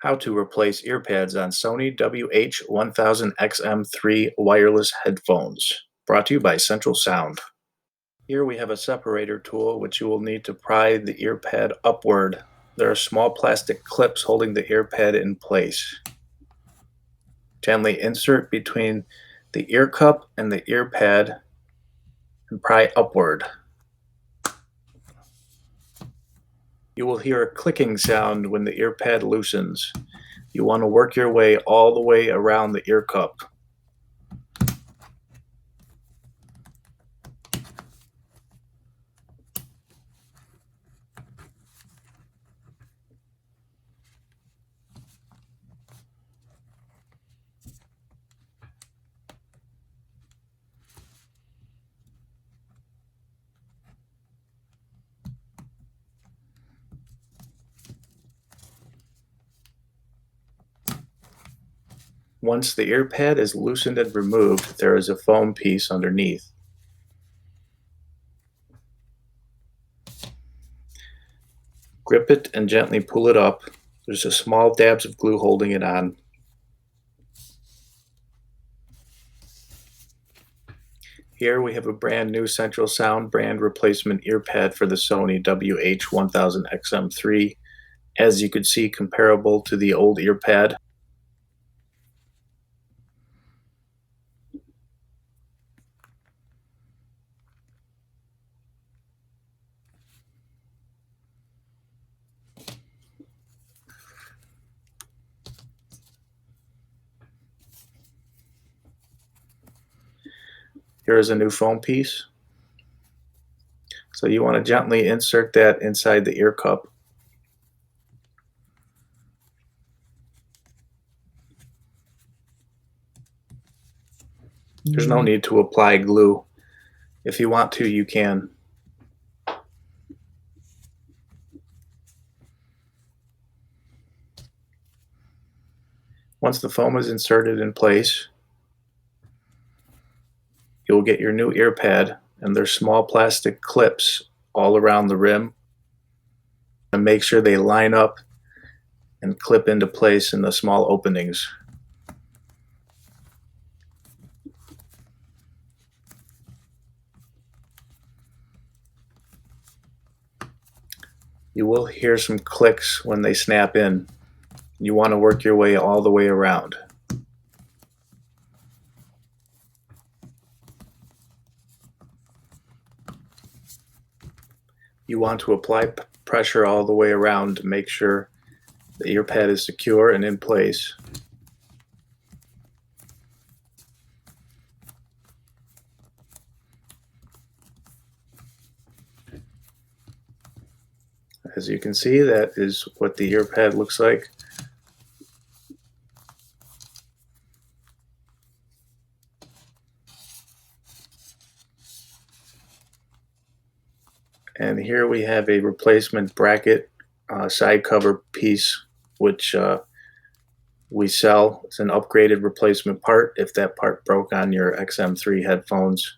How to replace earpads on Sony WH-1000XM3 wireless headphones. Brought to you by Central Sound. Here we have a separator tool which you will need to pry the earpad upward. There are small plastic clips holding the earpad in place. Gently insert between the ear cup and the earpad and pry upward. You will hear a clicking sound when the earpad loosens. You want to work your way all the way around the ear cup. Once the earpad is loosened and removed, there is a foam piece underneath. Grip it and gently pull it up. There's a small dabs of glue holding it on. Here we have a brand new Central Sound brand replacement earpad for the Sony WH-1000XM3. As you could see, comparable to the old earpad. Here is a new foam piece. So you want to gently insert that inside the ear cup. There's no need to apply glue. If you want to, you can. Once the foam is inserted in place, you'll get your new earpad, and there's small plastic clips all around the rim. And make sure they line up and clip into place in the small openings. You will hear some clicks when they snap in. You want to work your way all the way around. You want to apply pressure all the way around to make sure the earpad is secure and in place. As you can see, that is what the earpad looks like. And here we have a replacement bracket side cover piece, which we sell. It's an upgraded replacement part. If that part broke on your XM3 headphones,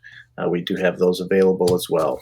we do have those available as well.